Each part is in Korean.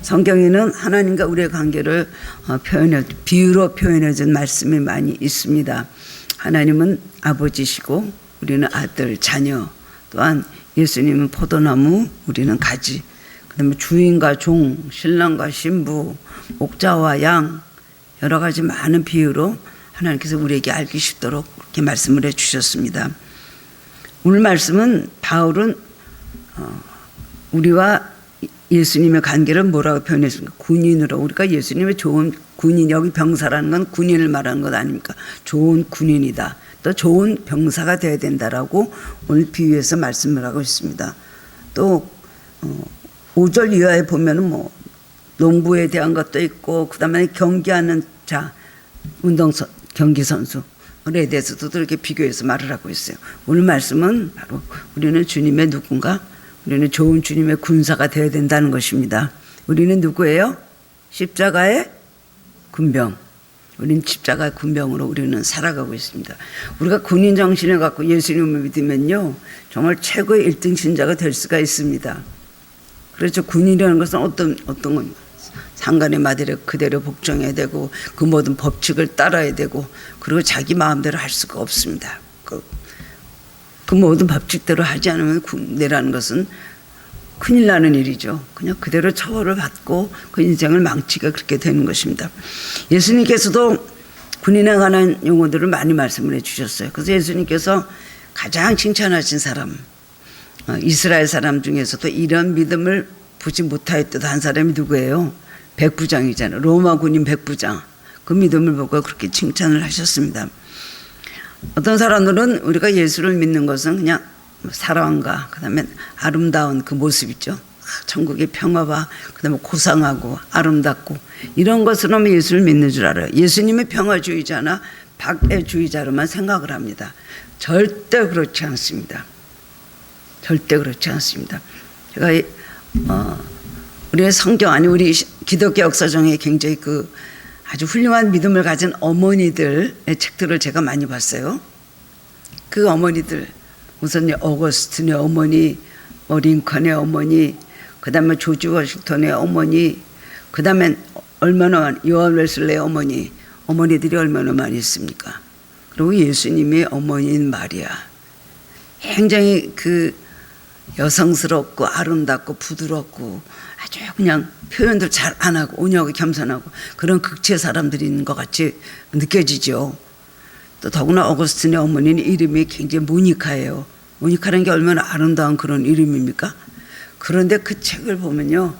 성경에는 하나님과 우리의 관계를 비유로 표현해 준 말씀이 많이 있습니다. 하나님은 아버지시고 우리는 아들, 자녀, 또한 예수님은 포도나무, 우리는 가지, 그 다음에 주인과 종, 신랑과 신부, 목자와 양, 여러 가지 많은 비유로 하나님께서 우리에게 알기 쉽도록 그렇게 말씀을 해 주셨습니다. 오늘 말씀은 바울은 우리와 예수님의 관계를 뭐라고 표현했습니까? 군인으로. 우리가 예수님의 좋은 군인, 여기 병사라는 건 군인을 말하는 것 아닙니까? 좋은 군인이다. 또 좋은 병사가 되어야 된다라고 오늘 비유해서 말씀을 하고 있습니다. 또 5절 이하에 보면은 뭐 농부에 대한 것도 있고, 그 다음에 경기하는 자, 경기 선수에 대해서도 이렇게 비교해서 말을 하고 있어요. 오늘 말씀은 바로 우리는 주님의 누군가, 우리는 좋은 주님의 군사가 되어야 된다는 것입니다. 우리는 누구예요? 십자가의 군병. 우리는 십자가의 군병으로 우리는 살아가고 있습니다. 우리가 군인 정신을 갖고 예수님을 믿으면요, 정말 최고의 1등 신자가 될 수가 있습니다. 그렇죠. 군인이라는 것은 어떤 겁니까? 상관의 말대로 그대로 복종해야 되고, 그 모든 법칙을 따라야 되고, 그리고 자기 마음대로 할 수가 없습니다. 그 모든 법칙대로 하지 않으면 군대라는 것은 큰일 나는 일이죠. 그냥 그대로 처벌을 받고 그 인생을 망치가 그렇게 되는 것입니다. 예수님께서도 군인에 관한 용어들을 많이 말씀을 해주셨어요. 그래서 예수님께서 가장 칭찬하신 사람, 이스라엘 사람 중에서도 이런 믿음을 보지 못하였던 한 사람이 누구예요? 백부장이잖아요. 로마 군인 백부장. 그 믿음을 보고 그렇게 칭찬을 하셨습니다. 어떤 사람들은 우리가 예수를 믿는 것은 그냥 사랑과 그다음에 아름다운 그 모습이죠. 천국의 평화와 그다음에 고상하고 아름답고 이런 것으로만 예수를 믿는 줄 알아요. 예수님의 평화주의자나 박애주의자로만 생각을 합니다. 절대 그렇지 않습니다. 절대 그렇지 않습니다. 제가 우리의 성경 아니 우리 기독교 역사정에 굉장히 아주 훌륭한 믿음을 가진 어머니들의 책들을 제가 많이 봤어요. 그 어머니들, 우선 어거스틴의 어머니, 링컨의 어머니, 그 다음에 조지 워싱턴의 어머니, 그 다음에 얼마나 요한 웨슬레의 어머니들이 얼마나 많이 있습니까? 그리고 예수님의 어머니인 마리아. 굉장히 여성스럽고 아름답고 부드럽고 아주 그냥 표현들 잘 안 하고 온유하고 겸손하고 그런 극치의 사람들이 있는 것 같이 느껴지죠. 또 더구나 어거스틴의 어머니는 이름이 굉장히 모니카예요. 모니카라는 게 얼마나 아름다운 그런 이름입니까? 그런데 그 책을 보면요,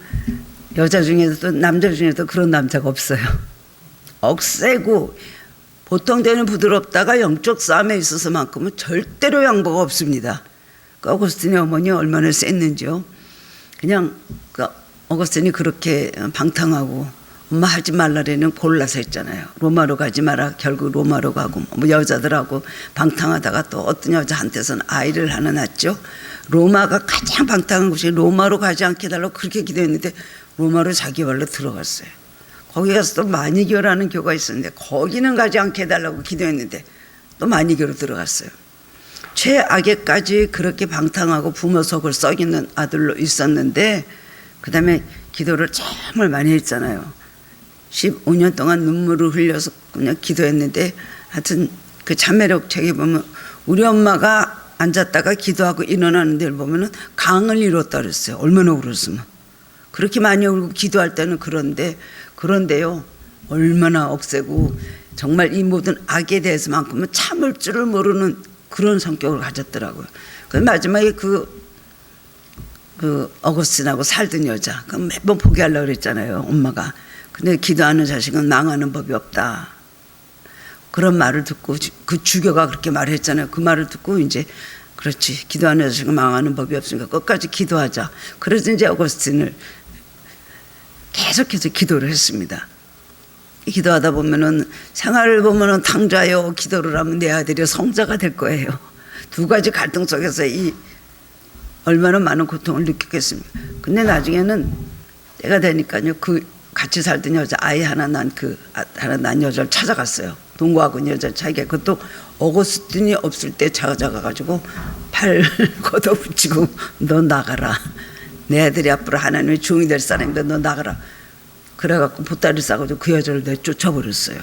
여자 중에서도 남자 중에서도 그런 남자가 없어요. 억세고 보통 때는 부드럽다가 영적 싸움에 있어서만큼은 절대로 양보가 없습니다. 어거스틴의 어머니 얼마나 셌는지요. 그냥 어거스틴이 그렇게 방탕하고 엄마 하지 말라래는 골라서 했잖아요. 로마로 가지 마라. 결국 로마로 가고 뭐 여자들하고 방탕하다가 또 어떤 여자한테서는 아이를 하나 낳죠. 로마가 가장 방탕한 곳이 로마로 가지 않게 해달라고 그렇게 기도했는데 로마로 자기 발로 들어갔어요. 거기 가서 또 마니교라는 교가 있었는데 거기는 가지 않게 해달라고 기도했는데 또 마니교로 들어갔어요. 최악에까지 그렇게 방탕하고 부모 속을 썩이는 아들로 있었는데 그 다음에 기도를 정말 많이 했잖아요. 15년 동안 눈물을 흘려서 그냥 기도했는데 하여튼 그 참회록 책에 보면 우리 엄마가 앉았다가 기도하고 일어나는 데를 보면은 강을 이뤘다 그랬어요. 얼마나 울었으면. 그렇게 많이 울고 기도할 때는 그런데요 얼마나 억세고 정말 이 모든 악에 대해서만큼은 참을 줄을 모르는 그런 성격을 가졌더라고요. 그 마지막에 어거스틴하고 살던 여자, 그 매번 포기하려고 그랬잖아요, 엄마가. 근데 기도하는 자식은 망하는 법이 없다. 그런 말을 듣고 그 주교가 그렇게 말했잖아요. 그 말을 듣고 이제 그렇지, 기도하는 자식은 망하는 법이 없으니까 끝까지 기도하자. 그래서 이제 어거스틴을 계속해서 기도를 했습니다. 기도하다 보면은 생활을 보면은 탕자요 기도를 하면 내 아들이 성자가 될 거예요. 두 가지 갈등 속에서 얼마나 많은 고통을 느꼈겠습니까? 근데 나중에는 때가 되니까요 같이 살던 여자 아이 하나 난 여자를 찾아갔어요. 동거하고 여자 자기가 그것도 어거스틴이 없을 때 찾아가가지고 팔 걷어붙이고 너 나가라. 내 아들이 앞으로 하나님의 종이 될 사람인데 너 나가라. 그래갖고 보따리 싸가지고 그 여자를 내쫓아버렸어요.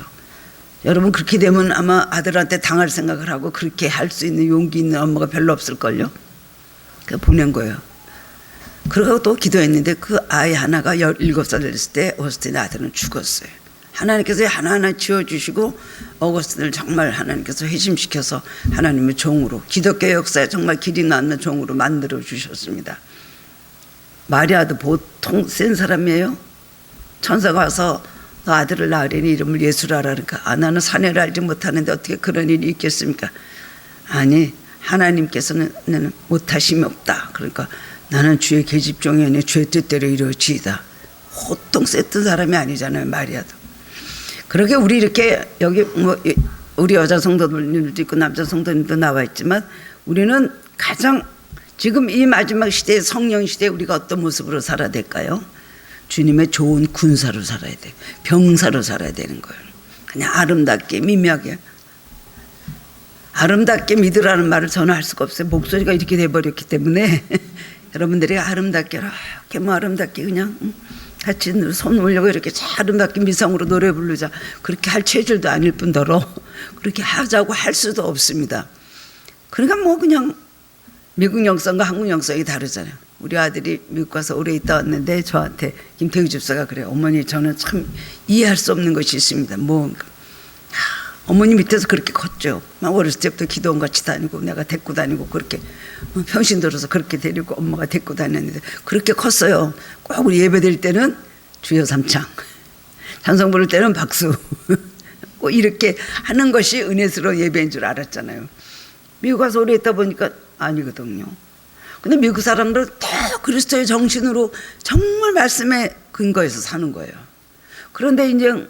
여러분 그렇게 되면 아마 아들한테 당할 생각을 하고 그렇게 할 수 있는 용기 있는 엄마가 별로 없을걸요. 그래서 보낸 거예요. 그러고 또 기도했는데 그 아이 하나가 17살 됐을 때 어거스틴의 아들은 죽었어요. 하나님께서 하나하나 지어주시고 어거스틴을 정말 하나님께서 회심시켜서 하나님의 종으로 기독교 역사에 정말 길이 남는 종으로 만들어 주셨습니다. 마리아도 보통 센 사람이에요. 천사가 와서 너 아들을 낳으려니 이름을 예수라 그러니까 나는 사내를 알지 못하는데 어떻게 그런 일이 있겠습니까? 아니 하나님께서는 나는 못하심이 없다. 그러니까 나는 주의 계집종이 아니라 주의 뜻대로 이루어지이다. 보통 세트 사람이 아니잖아요, 마리아도. 그러게 우리 이렇게 여기 뭐 우리 여자 성도들도 있고 남자 성도님도 나와 있지만 우리는 가장 지금 이 마지막 시대의 성령 시대에 우리가 어떤 모습으로 살아야 될까요? 주님의 좋은 군사로 살아야 돼. 병사로 살아야 되는 거예요. 그냥 아름답게 미미하게. 아름답게 믿으라는 말을 저는 할 수가 없어요. 목소리가 이렇게 돼버렸기 때문에 여러분들이 아름답게 이렇게 뭐 아름답게 그냥 같이 손 올려고 이렇게 아름답게 미성으로 노래 부르자 그렇게 할 체질도 아닐 뿐더러 그렇게 하자고 할 수도 없습니다. 그러니까 뭐 그냥 미국 영성과 한국 영성이 다르잖아요. 우리 아들이 미국 가서 오래 있다 왔는데 저한테 김태규 집사가 그래요. 어머니 저는 참 이해할 수 없는 것이 있습니다. 뭐 어머니 밑에서 그렇게 컸죠. 막 어렸을 때부터 기도원 같이 다니고 내가 데리고 다니고 그렇게 평신 들어서 그렇게 데리고 엄마가 데리고 다녔는데 그렇게 컸어요. 꼭 우리 예배 드릴 때는 주여 삼창, 찬송 부를 때는 박수 꼭 이렇게 하는 것이 은혜스러운 예배인 줄 알았잖아요. 미국 가서 오래 있다 보니까 아니거든요. 근데 미국 사람들은 다 그리스도의 정신으로 정말 말씀에 근거해서 사는 거예요. 그런데 이제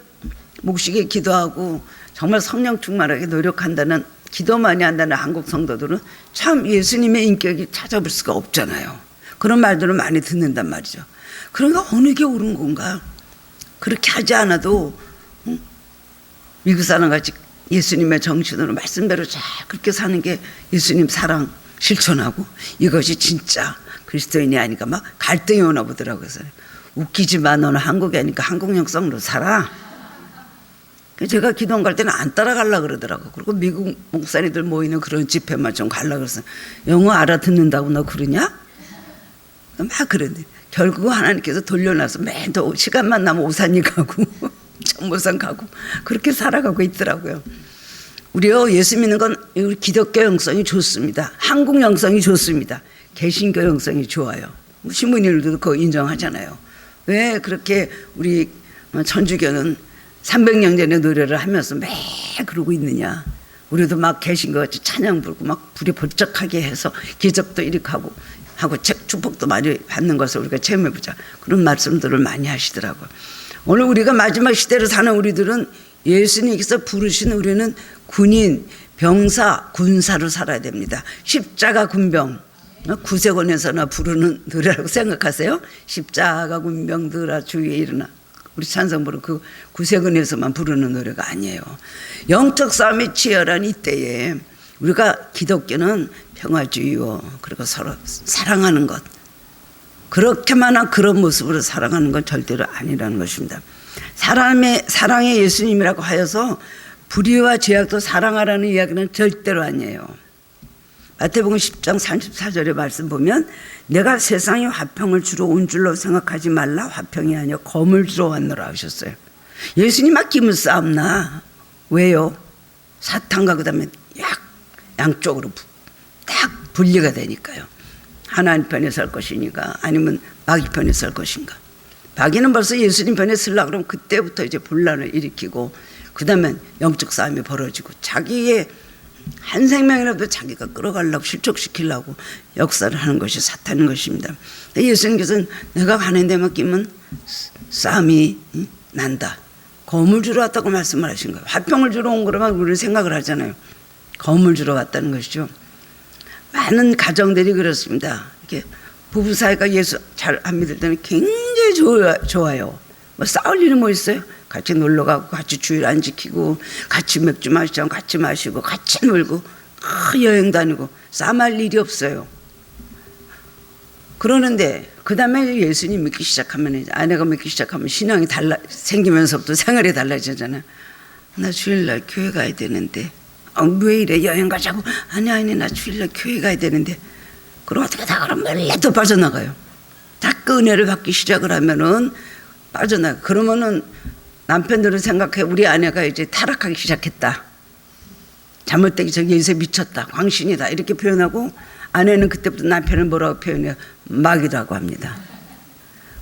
묵시게 기도하고 정말 성령 충만하게 노력한다는 기도 많이 한다는 한국 성도들은 참 예수님의 인격이 찾아볼 수가 없잖아요. 그런 말들을 많이 듣는단 말이죠. 그러니까 어느 게 옳은 건가? 그렇게 하지 않아도 미국 사람같이 예수님의 정신으로 말씀대로 잘 그렇게 사는 게 예수님 사랑 실천하고 이것이 진짜 그리스도인이 아니까 막 갈등이 오나 보더라고요. 웃기지 마. 너는 한국이 아니까 한국 영성으로 살아. 제가 기도원 갈 때는 안 따라가려고 그러더라고. 그리고 미국 목사님들 모이는 그런 집회만 좀 가려고 그래서 영어 알아듣는다고 너 그러냐? 막 그러는데 결국 하나님께서 돌려놔서 맨 또 시간만 나면 오산이 가고 정모산 가고 그렇게 살아가고 있더라고요. 우리요 예수 믿는 건 우리 기독교 영성이 좋습니다. 한국 영성이 좋습니다. 개신교 영성이 좋아요. 신부님들도 그거 인정하잖아요. 왜 그렇게 우리 천주교는 300년 전의 노래를 하면서 매 그러고 있느냐. 우리도 막 개신교 같이 찬양 부르고 막 불이 번쩍하게 해서 기적도 일으키고 하고 축복도 많이 받는 것을 우리가 체험해보자. 그런 말씀들을 많이 하시더라고요. 오늘 우리가 마지막 시대를 사는 우리들은 예수님께서 부르신 우리는 군인, 병사, 군사로 살아야 됩니다. 십자가 군병, 구세군에서나 부르는 노래라고 생각하세요? 십자가 군병들아 주위에 일어나. 우리 찬송 부르는 그 구세군에서만 부르는 노래가 아니에요. 영적 싸움이 치열한 이때에 우리가 기독교는 평화주의요. 그리고 서로 사랑하는 것. 그렇게만한 그런 모습으로 사랑하는 건 절대로 아니라는 것입니다. 사랑의 예수님이라고 하여서 불의와 죄악도 사랑하라는 이야기는 절대로 아니에요. 마태복음 10장 34절의 말씀 보면 내가 세상에 화평을 주러 온 줄로 생각하지 말라. 화평이 아니라 검을 주러 왔노라 하셨어요. 예수님 아끼면 싸움나. 왜요? 사탄과 그 다음에 양쪽으로 딱 분리가 되니까요. 하나님 편에 설 것이니까 아니면 마귀 편에 설 것인가. 마귀는 벌써 예수님 편에 쓰려고 그러면 그때부터 이제 분란을 일으키고 그 다음에 영적 싸움이 벌어지고 자기의 한 생명이라도 자기가 끌어가려고 실족시키려고 역사를 하는 것이 사탄인 것입니다. 예수님께서는 내가 가는 데만 끼면 싸움이 난다. 검을 주러 왔다고 말씀을 하신 거예요. 화평을 주러 온 거라면 우리는 생각을 하잖아요. 검을 주러 왔다는 것이죠. 많은 가정들이 그렇습니다. 이렇게 부부 사이가 예수 잘 안 믿을 때는 굉장히 좋아요. 뭐 싸울 일은 뭐 있어요? 같이 놀러 가고 같이 주일 안 지키고 같이 맥주 마시자면 같이 마시고 같이 놀고 여행 다니고 싸움할 일이 없어요. 그러는데 그 다음에 예수님 믿기 시작하면 이제 아내가 믿기 시작하면 신앙이 생기면서부터 생활이 달라지잖아요. 나 주일날 교회 가야 되는데 왜 이래 여행 가자고 아니 나 주일날 교회 가야 되는데 그럼 어떻게 다 그러면 맨날 또 빠져나가요. 자꾸 은혜를 받기 시작을 하면은 빠져나가. 그러면은 남편들은 생각해 우리 아내가 이제 타락하기 시작했다. 잘못되기 전에 예수에 미쳤다. 광신이다. 이렇게 표현하고 아내는 그때부터 남편을 뭐라고 표현해요? 마귀라고 합니다.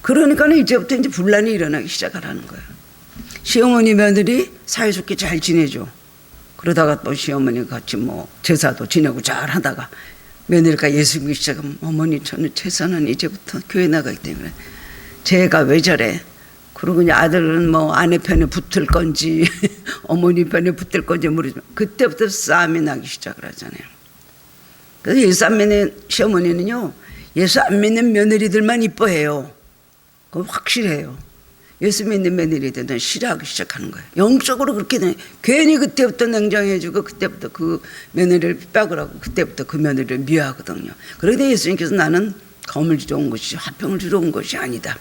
그러니까 이제부터 이제 분란이 일어나기 시작하라는 거예요. 시어머니 며느리 사이좋게 잘 지내죠. 그러다가 또 시어머니 같이 뭐 제사도 지내고 잘 하다가 며느리가 예수 믿기 시작하면 어머니 저는 제사는 이제부터 교회 나가기 때문에 제가 왜 저래? 그러고 이제 아들은 뭐 아내 편에 붙을 건지 어머니 편에 붙을 건지 모르지만 그때부터 싸움이 나기 시작을 하잖아요. 그래서 예수 안 믿는 시어머니는요 예수 안 믿는 며느리들만 이뻐해요. 그건 확실해요. 예수 믿는 며느리들은 싫어하기 시작하는 거예요. 영적으로 그렇게 되네. 괜히 그때부터 냉정해지고 그때부터 그 며느리를 핍박을 하고 그때부터 그 며느리를 미워하거든요. 그런데 예수님께서 나는 검을 주러 온 것이 화평을 주러 온 것이 아니다.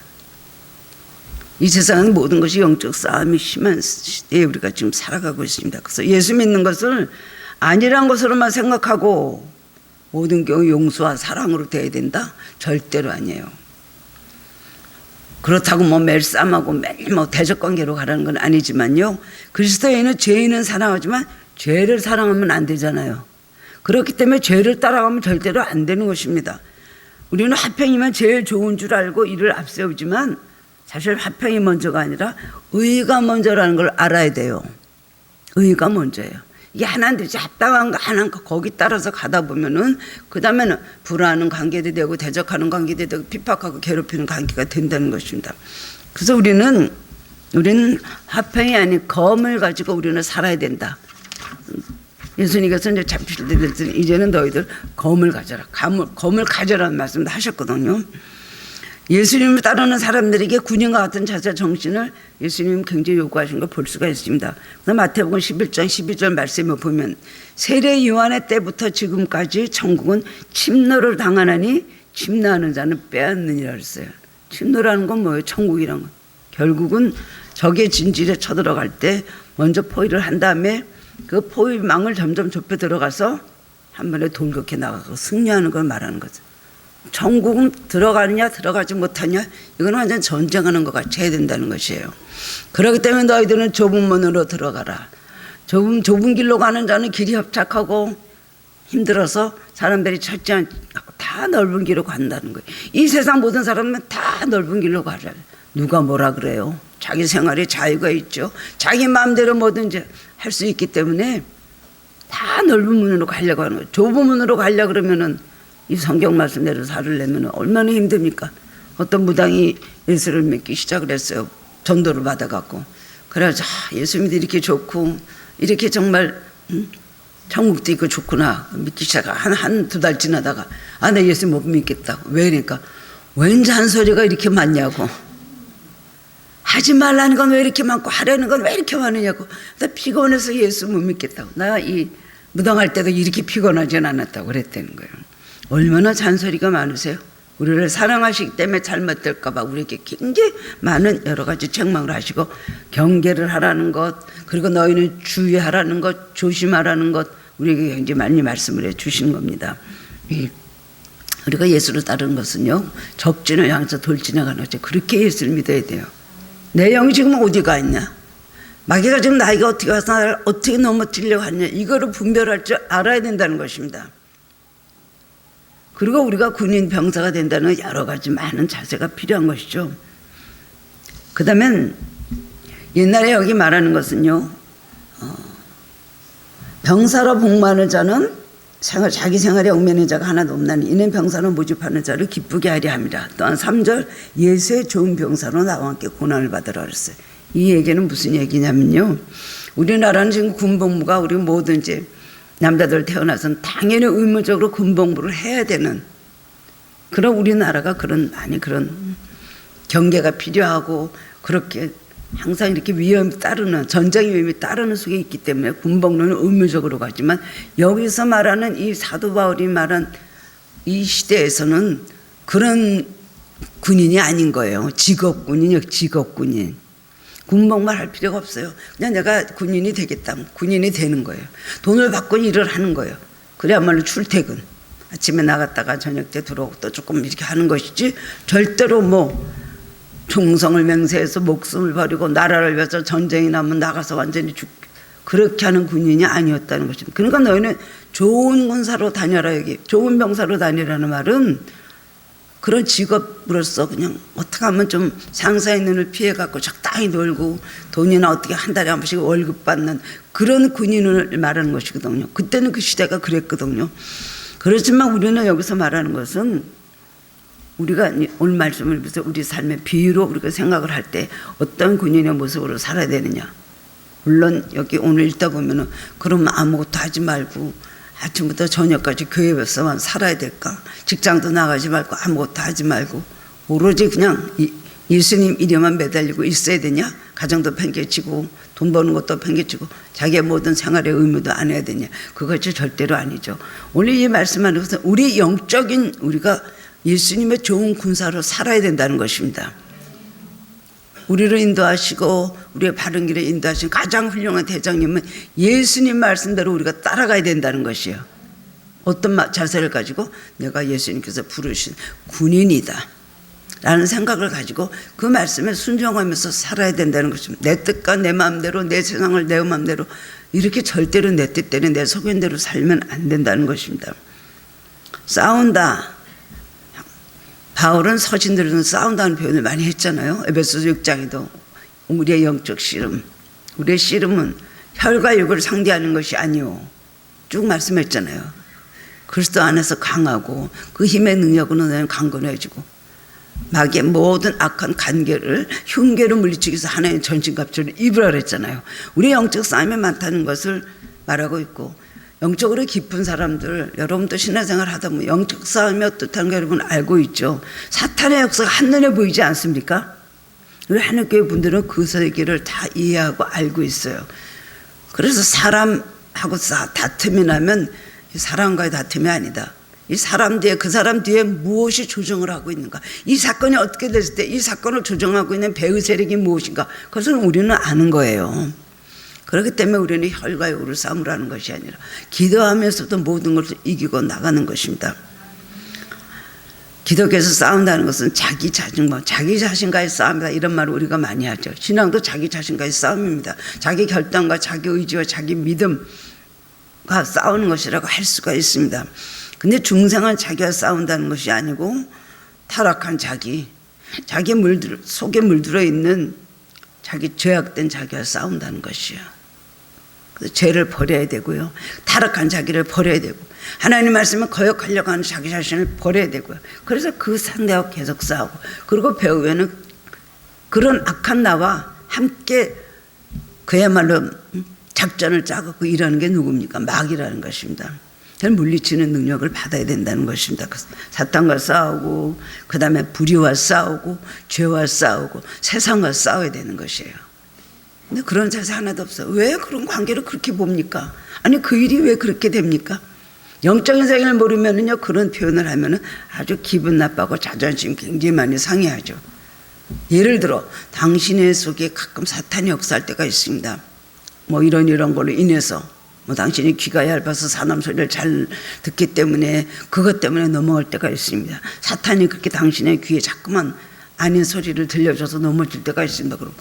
이 세상은 모든 것이 영적 싸움이 심한 시대에 우리가 지금 살아가고 있습니다. 그래서 예수 믿는 것을 아니란 것으로만 생각하고 모든 경우 용서와 사랑으로 돼야 된다? 절대로 아니에요. 그렇다고 뭐 매일 싸움하고 매일 뭐 대적관계로 가라는 건 아니지만요. 그리스도인은 죄인은 사랑하지만 죄를 사랑하면 안 되잖아요. 그렇기 때문에 죄를 따라가면 절대로 안 되는 것입니다. 우리는 화평이면 제일 좋은 줄 알고 이를 앞세우지만 사실 화평이 먼저가 아니라 의가 먼저라는 걸 알아야 돼요. 의가 먼저예요. 이게 하나인데 합당한 거 하나인가 거기 따라서 가다 보면은 그 다음에는 불화하는 관계도 되고 대적하는 관계도 되고 핍박하고 괴롭히는 관계가 된다는 것입니다. 그래서 우리는 화평이 아닌 검을 가지고 우리는 살아야 된다. 예수님께서 이제 잡히실 때 이제는 너희들 검을 가져라. 검을 가져라는 말씀도 하셨거든요. 예수님을 따르는 사람들에게 군인과 같은 자세 정신을 예수님은 굉장히 요구하신 걸 볼 수가 있습니다. 마태복음 11장 12절 말씀을 보면 세례 요한의 때부터 지금까지 천국은 침노를 당하나니 침노하는 자는 빼앗느니라 그랬어요. 침노라는 건 뭐예요? 천국이란 건. 결국은 적의 진질에 쳐들어갈 때 먼저 포위를 한 다음에 그 포위망을 점점 좁혀 들어가서 한 번에 돌격해 나가고 승리하는 걸 말하는 거죠. 천국은 들어가느냐 들어가지 못하냐 이건 완전 전쟁하는 것 같이 해야 된다는 것이에요. 그렇기 때문에 너희들은 좁은 문으로 들어가라. 좁은 길로 가는 자는 길이 협착하고 힘들어서 사람들이 찾지 않고 다 넓은 길로 간다는 거예요. 이 세상 모든 사람은 다 넓은 길로 가라. 누가 뭐라 그래요? 자기 생활에 자유가 있죠. 자기 마음대로 뭐든지 할 수 있기 때문에 다 넓은 문으로 가려고 하는 거예요. 좁은 문으로 가려고 그러면은 이 성경 말씀대로 살을 내면 얼마나 힘듭니까? 어떤 무당이 예수를 믿기 시작을 했어요. 전도를 받아갖고. 그래서 예수 믿기 이렇게 좋고 이렇게 정말 천국도 있고 좋구나 믿기 시작 한두 달 지나다가 나 예수 못 믿겠다고. 왜 그러니까 웬 잔소리가 이렇게 많냐고. 하지 말라는 건 왜 이렇게 많고 하라는 건 왜 이렇게 많으냐고. 나 피곤해서 예수 못 믿겠다고. 나 이 무당할 때도 이렇게 피곤하진 않았다고 그랬다는 거예요. 얼마나 잔소리가 많으세요? 우리를 사랑하시기 때문에 잘못될까 봐 우리에게 굉장히 많은 여러 가지 책망을 하시고 경계를 하라는 것, 그리고 너희는 주의하라는 것, 조심하라는 것 우리에게 굉장히 많이 말씀을 해 주신 겁니다. 우리가 예수를 따르는 것은요, 적진을 향해서 돌진해가는 거죠. 그렇게 예수를 믿어야 돼요. 내 영이 지금 어디가 있냐? 마귀가 지금 나이가 어떻게 와서 나를 어떻게 넘어뜨리려고 하냐? 이거를 분별할 줄 알아야 된다는 것입니다. 그리고 우리가 군인 병사가 된다는 여러 가지 많은 자세가 필요한 것이죠. 그 다음엔 옛날에 여기 말하는 것은요, 병사로 복무하는 자는 자기 생활에 얽매이는 자가 하나도 없나니 이는 병사로 모집하는 자를 기쁘게 하려 함이라. 또한 3절 예수의 좋은 병사로 나와 함께 고난을 받으라 그랬어요. 이 얘기는 무슨 얘기냐면요, 우리나라는 지금 군복무가 우리 뭐든지 남자들 태어나서는 당연히 의무적으로 군복무를 해야 되는 그런 우리나라가 그런 경계가 필요하고 그렇게 항상 이렇게 위험이 따르는 전쟁의 위험이 따르는 속에 있기 때문에 군복무는 의무적으로 가지만 여기서 말하는 이 사도 바울이 말한 이 시대에서는 그런 군인이 아닌 거예요. 직업군인이요, 직업군인. 군복만 할 필요가 없어요. 그냥 내가 군인이 되겠다. 군인이 되는 거예요. 돈을 받고 일을 하는 거예요. 그래야말로 출퇴근. 아침에 나갔다가 저녁 때 들어오고 또 조금 이렇게 하는 것이지, 절대로 뭐 충성을 맹세해서 목숨을 버리고 나라를 위해서 전쟁이 나면 나가서 완전히 그렇게 하는 군인이 아니었다는 것입니다. 그러니까 너희는 좋은 군사로 다녀라, 여기 좋은 병사로 다니라는 말은 그런 직업으로서 그냥 어떻게 하면 좀 상사의 눈을 피해갖고 적당히 놀고 돈이나 어떻게 한 달에 한 번씩 월급 받는 그런 군인을 말하는 것이거든요. 그때는 그 시대가 그랬거든요. 그렇지만 우리는 여기서 말하는 것은 우리가 오늘 말씀을 보면서 우리 삶의 비유로 우리가 생각을 할 때 어떤 군인의 모습으로 살아야 되느냐. 물론 여기 오늘 읽다 보면은 그러면 아무것도 하지 말고 아침부터 저녁까지 교회에서만 살아야 될까? 직장도 나가지 말고 아무것도 하지 말고 오로지 그냥 예수님 이름만 매달리고 있어야 되냐? 가정도 팽개치고 돈 버는 것도 팽개치고 자기의 모든 생활의 의무도 안 해야 되냐? 그것이 절대로 아니죠. 오늘 이 말씀하는 것은 우리 영적인 우리가 예수님의 좋은 군사로 살아야 된다는 것입니다. 우리를 인도하시고 우리의 바른 길에 인도하신 가장 훌륭한 대장님은 예수님 말씀대로 우리가 따라가야 된다는 것이에요. 어떤 자세를 가지고 내가 예수님께서 부르신 군인이다 라는 생각을 가지고 그 말씀에 순종하면서 살아야 된다는 것입니다. 내 뜻과 내 마음대로 내 세상을 내 마음대로 이렇게 절대로 내 뜻대로 내 소견대로 살면 안 된다는 것입니다. 싸운다. 바울은 서신들은 싸운다는 표현을 많이 했잖아요. 에베소서 6장에도 우리의 영적 씨름, 우리의 씨름은 혈과 육을 상대하는 것이 아니오 쭉 말씀했잖아요. 그리스도 안에서 강하고 그 힘의 능력으로 너는 강건해지고 마귀의 모든 악한 간계를 흉계로 물리치기 위해서 하나의 전신갑주를 입으라 그랬잖아요. 우리의 영적 싸움이 많다는 것을 말하고 있고 영적으로 깊은 사람들, 여러분도 신앙생활 하다 보면 영적 싸움이 어떻다는 거 여러분 알고 있죠. 사탄의 역사가 한눈에 보이지 않습니까? 우리 하늘교회 분들은 그 세계를 다 이해하고 알고 있어요. 그래서 사람하고 다툼이 나면 사람과의 다툼이 아니다. 이 사람 뒤에 그 사람 뒤에 무엇이 조정을 하고 있는가, 이 사건이 어떻게 됐을 때 이 사건을 조정하고 있는 배후 세력이 무엇인가, 그것을 우리는 아는 거예요. 그렇기 때문에 우리는 혈과 육으로 싸움을 하는 것이 아니라 기도하면서도 모든 것을 이기고 나가는 것입니다. 기독교에서 싸운다는 것은 자기 자신과의 싸움이다 이런 말을 우리가 많이 하죠. 신앙도 자기 자신과의 싸움입니다. 자기 결단과 자기 의지와 자기 믿음과 싸우는 것이라고 할 수가 있습니다. 근데 중생은 자기와 싸운다는 것이 아니고 타락한 자기 속에 물들어 있는 자기 죄악된 자기와 싸운다는 것이요. 그래서 죄를 버려야 되고요. 타락한 자기를 버려야 되고 하나님 말씀에 거역하려고 하는 자기 자신을 버려야 되고요. 그래서 그 상대와 계속 싸우고 그리고 배후에는 그런 악한 나와 함께 그야말로 작전을 짜고 일하는 게 누굽니까? 마귀라는 것입니다. 물리치는 능력을 받아야 된다는 것입니다. 사탄과 싸우고 그 다음에 불의와 싸우고 죄와 싸우고 세상과 싸워야 되는 것이에요. 근데 그런 자세 하나도 없어요. 왜 그런 관계를 그렇게 봅니까? 아니 그 일이 왜 그렇게 됩니까? 영적인 세계를 모르면은요 그런 표현을 하면은 아주 기분 나빠고 자존심 굉장히 많이 상해하죠. 예를 들어 당신의 속에 가끔 사탄이 역사할 때가 있습니다. 뭐 이런 걸로 인해서 뭐 당신이 귀가 얇아서 사람 소리를 잘 듣기 때문에 그것 때문에 넘어갈 때가 있습니다. 사탄이 그렇게 당신의 귀에 자꾸만 아닌 소리를 들려줘서 넘어질 때가 있습니다. 그럼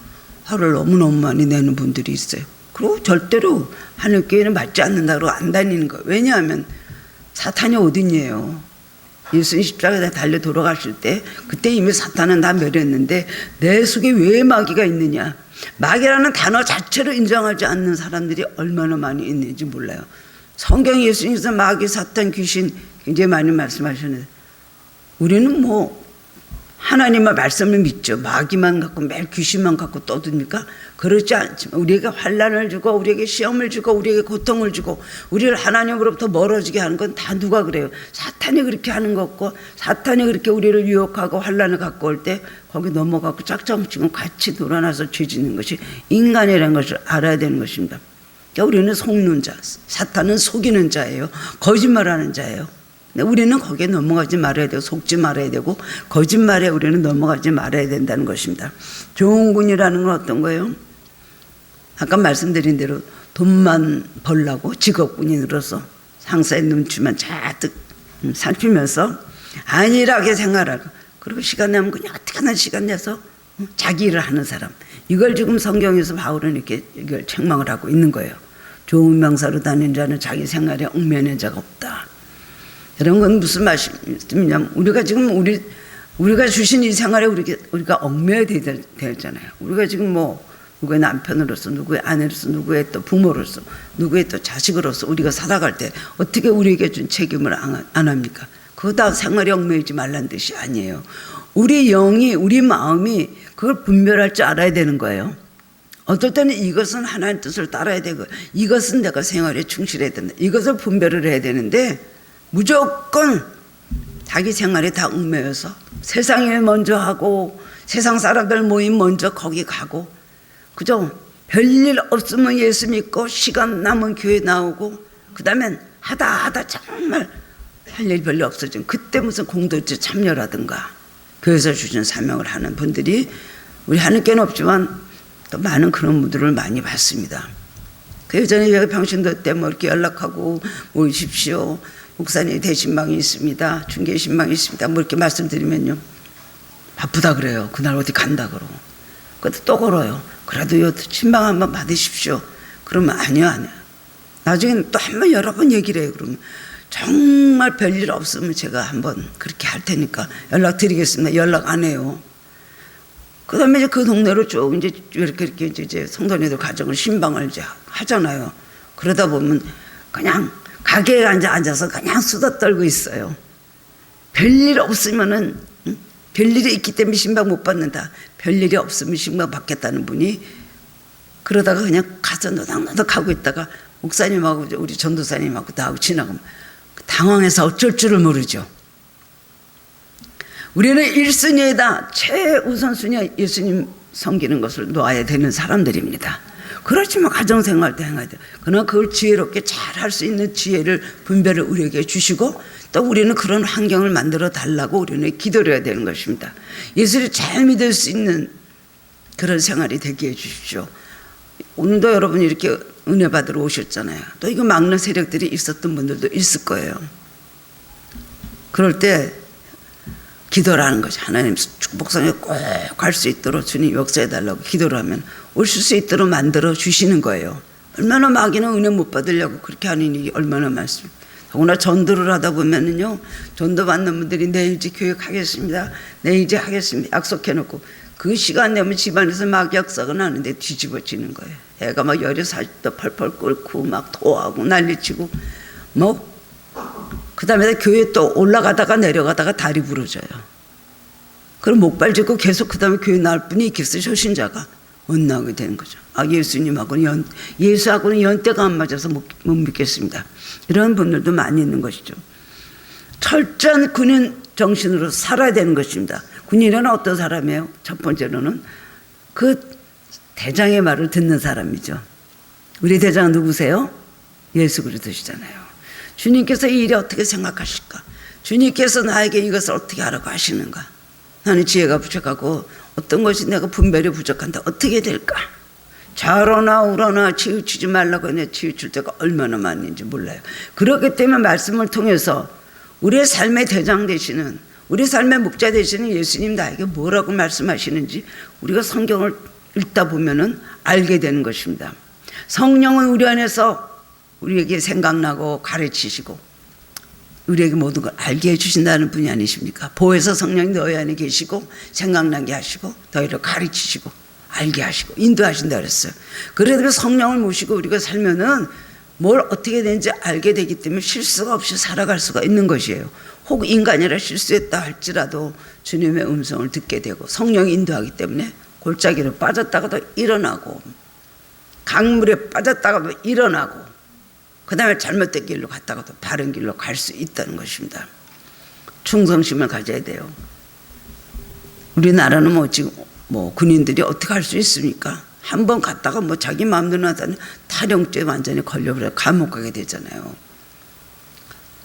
화를 너무너무 많이 내는 분들이 있어요. 그리고 절대로 하늘교회는 맞지 않는다고 안 다니는 거예요. 왜냐하면 사탄이 어딨냐요. 예수님 십자가에 달려 돌아가실 때 그때 이미 사탄은 다 멸했는데 내 속에 왜 마귀가 있느냐. 마귀라는 단어 자체를 인정하지 않는 사람들이 얼마나 많이 있는지 몰라요. 성경 예수님께서 마귀, 사탄, 귀신 굉장히 많이 말씀하셨는데 우리는 뭐 하나님의 말씀을 믿죠. 마귀만 갖고 매일 귀신만 갖고 떠듭니까? 그렇지 않지만 우리에게 환난을 주고 우리에게 시험을 주고 우리에게 고통을 주고 우리를 하나님으로부터 멀어지게 하는 건 다 누가 그래요? 사탄이 그렇게 하는 거 없고 사탄이 그렇게 우리를 유혹하고 환난을 갖고 올 때 거기 넘어가고 짝짝지금 같이 놀아나서 죄 짓는 것이 인간이라는 것을 알아야 되는 것입니다. 그러니까 우리는 속는 자, 사탄은 속이는 자예요. 거짓말하는 자예요. 근데 우리는 거기에 넘어가지 말아야 되고 속지 말아야 되고 거짓말에 우리는 넘어가지 말아야 된다는 것입니다. 좋은 군이라는 건 어떤 거예요? 아까 말씀드린 대로 돈만 벌라고 직업군인으로서 상사의 눈치만 잔뜩 살피면서 안일하게 생활하고 그리고 시간 내면 그냥 어떻게나 시간 내서 자기 일을 하는 사람. 이걸 지금 성경에서 바울은 이렇게 이걸 책망을 하고 있는 거예요. 좋은 명사로 다니는 자는 자기 생활에 얽매이는 자가 없다. 이런 건 무슨 말씀이냐면 우리가 지금 우리가 주신 이 생활에 우리가 얽매여야 되잖아요. 우리가 지금 뭐 누구의 남편으로서, 누구의 아내로서, 누구의 또 부모로서, 누구의 또 자식으로서 우리가 살아갈 때 어떻게 우리에게 준 책임을 안 합니까? 그거 다 생활에 얽매이지 말란 뜻이 아니에요. 우리 영이, 우리 마음이 그걸 분별할 줄 알아야 되는 거예요. 어떨 때는 이것은 하나님의 뜻을 따라야 되고 이것은 내가 생활에 충실해야 된다. 이것을 분별을 해야 되는데 무조건 자기 생활에 다 얽매여서 세상에 먼저 하고 세상 사람들 모임 먼저 거기 가고 그죠? 별일 없으면 예수 믿고 시간 남은 교회 나오고 그 다음엔 하다 정말 할 일 별로 없어지면 그때 무슨 공동체 참여라든가 교회에서 주신 사명을 하는 분들이 우리 하나님께는 없지만 또 많은 그런 분들을 많이 봤습니다. 그 예전에 제가 평신도 때 뭐 이렇게 연락하고 모이십시오. 목사님 대신방이 있습니다. 중계신방이 있습니다. 뭐 이렇게 말씀드리면요. 바쁘다 그래요. 그날 어디 간다 그러고. 그것도 또 걸어요. 그래도 신방 한번 받으십시오. 그러면 아니요. 나중에는 또 한 번 여러 번 얘기를 해요. 그러면 정말 별일 없으면 제가 한번 그렇게 할 테니까 연락드리겠습니다. 연락 안 해요. 그 다음에 이제 그 동네로 쭉 이렇게 이제 성도님들 가정을 신방을 이제 하잖아요. 그러다 보면 그냥 가게에 앉아서 그냥 수다 떨고 있어요. 별일 없으면은, 별일이 있기 때문에 신방 못 받는다. 별일이 없으면 신방 받겠다는 분이 그러다가 그냥 가서 노닥노닥 하고 있다가 목사님하고 우리 전도사님하고 나하고 지나가면 당황해서 어쩔 줄을 모르죠. 우리는 1순위에다 최우선순위가 예수님 섬기는 것을 놓아야 되는 사람들입니다. 그렇지만 가정생활도 행해야 돼요. 그러나 그걸 지혜롭게 잘 할 수 있는 지혜를 분별을 우리에게 주시고 또 우리는 그런 환경을 만들어 달라고 우리는 기도를 해야 되는 것입니다. 예수를 잘 믿을 수 있는 그런 생활이 되게 해 주십시오. 오늘도 여러분이 이렇게 은혜 받으러 오셨잖아요. 또 이거 막는 세력들이 있었던 분들도 있을 거예요. 그럴 때 기도를 하는 거죠. 하나님 축복성에 꼭 갈 수 있도록 주님 역사해달라고 기도를 하면 오실 수 있도록 만들어 주시는 거예요. 얼마나 마귀는 은혜 못 받으려고 그렇게 하는 일이 얼마나 많습니까? 더구나 전도를 하다 보면은요, 전도 받는 분들이 내일 이제 교회 가겠습니다. 내일 이제 하겠습니다. 약속해놓고 그 시간 되면 집안에서 막 역사가 나는데 뒤집어지는 거예요. 애가 막 열이 40도 펄펄 끓고 막 토하고 난리치고 뭐 그 다음에 교회 또 올라가다가 내려가다가 다리 부러져요. 그럼 목발 짚고 계속 그 다음에 교회 나올 분이 있겠어요. 초신자가 못 나오게 되는 거죠. 예수님하고는 예수하고는 연대가 안 맞아서 못 믿겠습니다. 이런 분들도 많이 있는 것이죠. 철저한 군인 정신으로 살아야 되는 것입니다. 군인은 어떤 사람이에요? 첫 번째로는 그 대장의 말을 듣는 사람이죠. 우리 대장은 누구세요? 예수 그리스도시잖아요. 주님께서 이 일이 어떻게 생각하실까? 주님께서 나에게 이것을 어떻게 하라고 하시는가? 나는 지혜가 부족하고 어떤 것이 내가 분별이 부족한데 어떻게 될까? 좌로나 우로나 치우치지 말라고 했는데 치우칠 때가 얼마나 많은지 몰라요. 그렇기 때문에 말씀을 통해서 우리의 삶의 대장 되시는, 우리 삶의 목자 되시는 예수님 나에게 뭐라고 말씀하시는지 우리가 성경을 읽다 보면은 알게 되는 것입니다. 성령은 우리 안에서 우리에게 생각나고 가르치시고 우리에게 모든 걸 알게 해주신다는 분이 아니십니까? 보혜사 성령이 너희 안에 계시고 생각나게 하시고 너희를 가르치시고 알게 하시고 인도하신다 그랬어요. 그래도 성령을 모시고 우리가 살면은 뭘 어떻게 되는지 알게 되기 때문에 실수가 없이 살아갈 수가 있는 것이에요. 혹 인간이라 실수했다 할지라도 주님의 음성을 듣게 되고 성령이 인도하기 때문에 골짜기로 빠졌다가도 일어나고 강물에 빠졌다가도 일어나고 그 다음에 잘못된 길로 갔다가도 바른 길로 갈 수 있다는 것입니다. 충성심을 가져야 돼요. 우리나라는 지금 군인들이 어떻게 할 수 있습니까? 한번 갔다가 자기 마음대로 하다니 탈영죄 완전히 걸려버려 감옥 가게 되잖아요.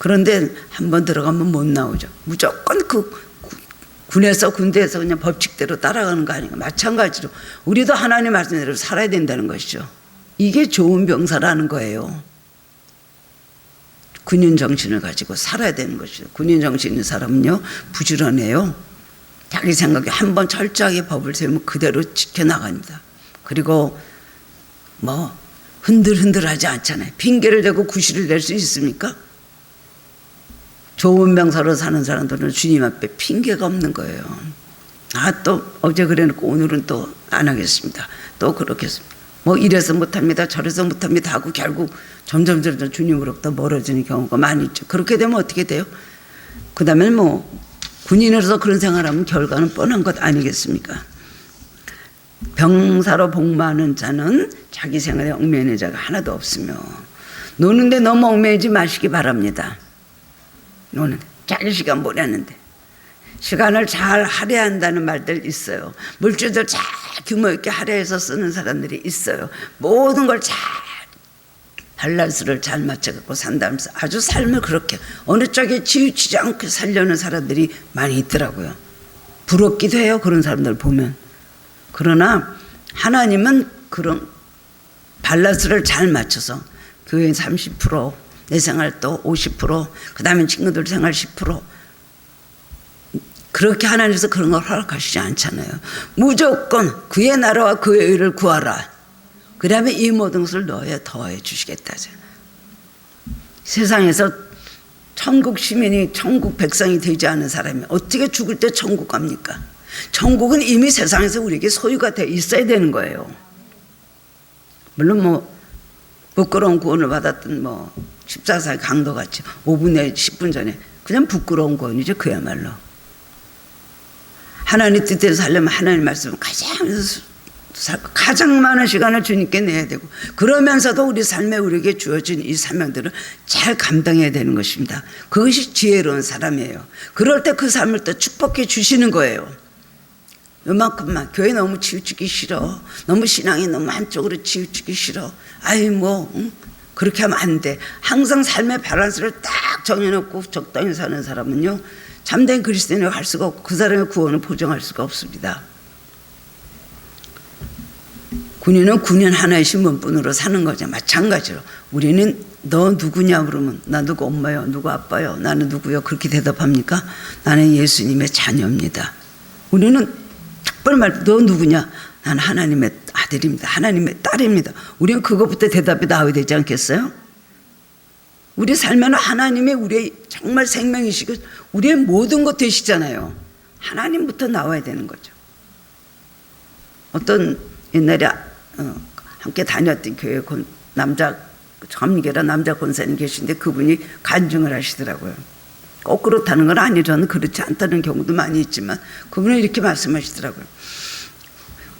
그런데 한번 들어가면 못 나오죠. 무조건 군에서 군대에서 그냥 법칙대로 따라가는 거 아닌가. 마찬가지로 우리도 하나님 말씀대로 살아야 된다는 것이죠. 이게 좋은 병사라는 거예요. 군인 정신을 가지고 살아야 되는 것이죠. 군인 정신 있는 사람은요 부지런해요. 자기 생각에 한번 철저하게 법을 세우면 그대로 지켜나갑니다. 그리고 뭐 흔들흔들하지 않잖아요. 핑계를 대고 구실을 낼 수 있습니까? 좋은 병사로 사는 사람들은 주님 앞에 핑계가 없는 거예요. 또 어제 그래놓고 오늘은 또 안 하겠습니다. 또 그렇겠습니다. 뭐 이래서 못합니다. 저래서 못합니다 하고 결국 점점 주님으로부터 멀어지는 경우가 많이 있죠. 그렇게 되면 어떻게 돼요? 그 다음에 뭐 군인으로서 그런 생활하면 결과는 뻔한 것 아니겠습니까? 병사로 복무하는 자는 자기 생활에 얽매이는 자가 하나도 없으며 노는데 너무 얽매이지 마시기 바랍니다. 노는데 짧은 시간 보내는데 시간을 잘 할애한다는 말들 있어요. 물질들 잘 규모 있게 할애해서 쓰는 사람들이 있어요. 모든 걸 잘 밸런스를 잘 맞춰갖고 산다면서 아주 삶을 그렇게 어느 쪽에 치우치지 않고 살려는 사람들이 많이 있더라고요. 부럽기도 해요. 그런 사람들 보면. 그러나 하나님은 그런 밸런스를 잘 맞춰서 교회 30%, 내 생활 또 50%, 그 다음에 친구들 생활 10%, 그렇게 하나님께서 그런 걸 허락하시지 않잖아요. 무조건 그의 나라와 그의 의를 구하라. 그러면 이 모든 것을 너에 더해 주시겠다. 세상에서 천국 시민이 천국 백성이 되지 않은 사람이 어떻게 죽을 때 천국 갑니까? 천국은 이미 세상에서 우리에게 소유가 돼 있어야 되는 거예요. 물론 뭐 부끄러운 구원을 받았던 뭐 14살 강도같이 5분 내에 10분 전에 그냥 부끄러운 구원이죠. 그야말로. 하나님 뜻대로 살려면 하나님 말씀을 가장 많은 시간을 주님께 내야 되고 그러면서도 우리 삶에 우리에게 주어진 이 사명들을 잘 감당해야 되는 것입니다. 그것이 지혜로운 사람이에요. 그럴 때 그 삶을 또 축복해 주시는 거예요. 요만큼만 교회 너무 치우치기 싫어. 너무 신앙이 너무 한쪽으로 치우치기 싫어. 그렇게 하면 안 돼. 항상 삶의 밸런스를 딱 정해놓고 적당히 사는 사람은요 참된 그리스도인을 할 수가 없고 그 사람의 구원을 보장할 수가 없습니다. 군인은 군인 하나의 신분뿐으로 사는 거죠. 마찬가지로 우리는 너 누구냐 그러면 나 누구 엄마요, 누구 아빠요, 나는 누구요 그렇게 대답합니까? 나는 예수님의 자녀입니다. 우리는 특별히 너 누구냐? 나는 하나님의 아들입니다. 하나님의 딸입니다. 우리는 그것부터 대답이 나와야 되지 않겠어요? 우리 삶에는 하나님의 우리의 정말 생명이시고 우리의 모든 것 되시잖아요. 하나님부터 나와야 되는 거죠. 어떤 옛날에 함께 다녔던 교회 정미계라 남자 권사님 계신데 그분이 간증을 하시더라고요. 꼭 그렇다는 건 아니죠. 저는 그렇지 않다는 경우도 많이 있지만 그분은 이렇게 말씀하시더라고요.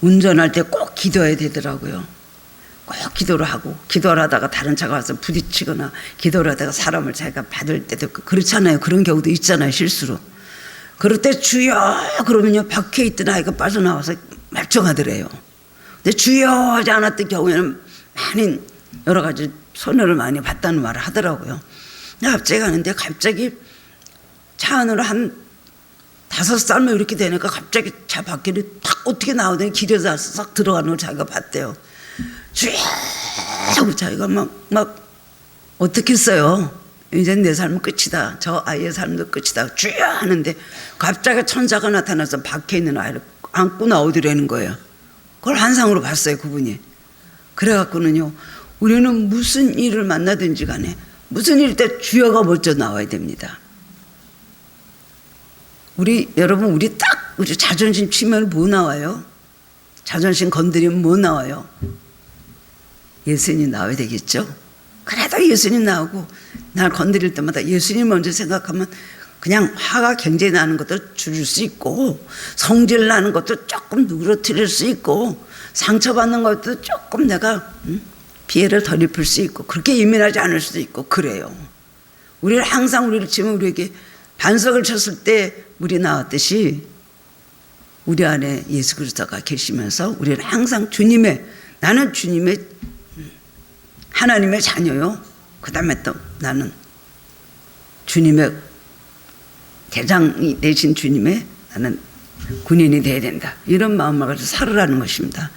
운전할 때 꼭 기도해야 되더라고요. 꼭 기도를 하고 기도를 하다가 다른 차가 와서 부딪히거나 기도를 하다가 사람을 자기가 받을 때도 있고 그렇잖아요. 그런 경우도 있잖아요. 실수로. 그럴 때 주여 그러면요 박혀 있던 아이가 빠져나와서 말정하더래요. 근데 주여 하지 않았던 경우에는 많이 여러 가지 손해를 많이 봤다는 말을 하더라고요. 갑자기 가는데 갑자기 차 안으로 한 5쌀만 이렇게 되니까 갑자기 차 밖에를 탁 어떻게 나오더니 길에서 싹 들어가는 걸 자기가 봤대요. 주여 하고 자기가 막 어떻게 했어요? 이제 내 삶은 끝이다. 저 아이의 삶도 끝이다. 주여 하는데 갑자기 천사가 나타나서 박혀있는 아이를 안고 나오더라는 거예요. 그걸 환상으로 봤어요. 그분이. 그래갖고는요 우리는 무슨 일을 만나든지 간에 무슨 일 때 주여가 먼저 나와야 됩니다. 여러분 우리 자존심 치면 뭐 나와요? 자존심 건드리면 뭐 나와요? 예수님 나와야 되겠죠? 그래도 예수님 나오고 날 건드릴 때마다 예수님 먼저 생각하면 그냥 화가 굉장히 나는 것도 줄일 수 있고 성질 나는 것도 조금 누그러뜨릴 수 있고 상처받는 것도 조금 내가 피해를 덜 입을 수 있고 그렇게 예민하지 않을 수도 있고 그래요. 우리를 항상 우리를 치면 우리에게 반석을 쳤을 때 물이 나왔듯이 우리 안에 예수 그리스도가 계시면서 우리는 항상 나는 주님의 하나님의 자녀요. 그 다음에 또 나는 주님의 대장이 되신 주님의 나는 군인이 돼야 된다. 이런 마음을 가지고 살으라는 것입니다.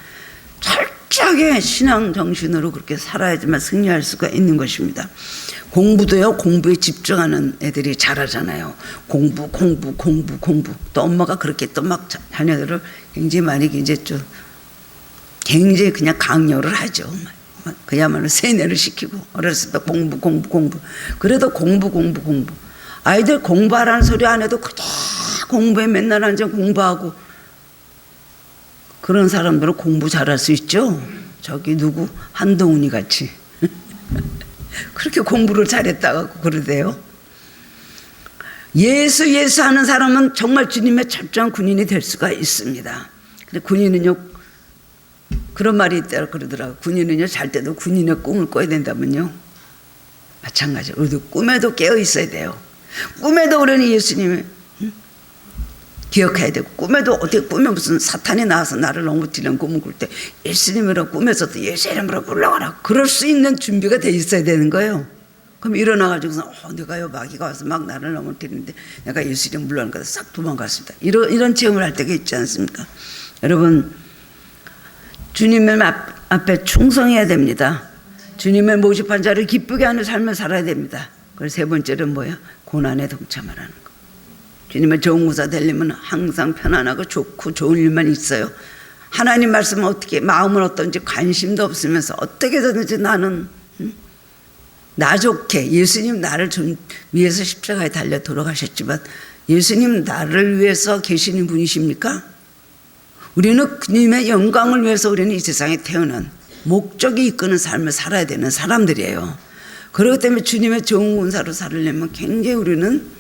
철저하게 신앙 정신으로 그렇게 살아야지만 승리할 수가 있는 것입니다. 공부도요, 공부에 집중하는 애들이 잘하잖아요. 공부. 또 엄마가 그렇게 또 막 자녀들을 굉장히 많이 굉장히 그냥 강요를 하죠. 그야말로 세뇌를 시키고 어렸을 때 공부. 그래도 공부. 아이들 공부하라는 소리 안 해도 그냥 공부에 맨날 앉아 공부하고, 그런 사람들은 공부 잘할 수 있죠. 저기 누구 한동훈이 같이 그렇게 공부를 잘했다고 그러대요. 예수 하는 사람은 정말 주님의 철저한 군인이 될 수가 있습니다. 근데 군인은요, 그런 말이 있다고 그러더라고요. 군인은요, 잘 때도 군인의 꿈을 꿔야 된다면요, 마찬가지로 우리도 꿈에도 깨어 있어야 돼요. 꿈에도 우리는 예수님을 기억해야 되고, 꿈에도 어떻게 꿈에 무슨 사탄이 나와서 나를 넘어뜨리는 꿈을 꿀 때 예수님이라고 꿈에서도 예수 이름으로 불러가라, 그럴 수 있는 준비가 돼 있어야 되는 거예요. 그럼 일어나가지고서 내가요, 마귀가 와서 막 나를 넘어뜨리는데 내가 예수 이름 불러는 거다 싹 도망갔습니다. 이런 체험을 할 때가 있지 않습니까? 여러분, 주님의 앞에 충성해야 됩니다. 주님의 모집한 자를 기쁘게 하는 삶을 살아야 됩니다. 그리고 세 번째는 뭐야? 고난에 동참하라는 거. 주님의 좋은 구사 되려면 항상 편안하고 좋고 좋은 일만 있어요. 하나님 말씀은 어떻게, 마음은 어떤지 관심도 없으면서 어떻게든지 나는 나 좋게, 예수님 나를 위해서 십자가에 달려 돌아가셨지만 예수님 나를 위해서 계시는 분이십니까? 우리는 그님의 영광을 위해서 우리는 이 세상에 태어난 목적이 이끄는 삶을 살아야 되는 사람들이에요. 그렇기 때문에 주님의 좋은 군사로 살려면 굉장히 우리는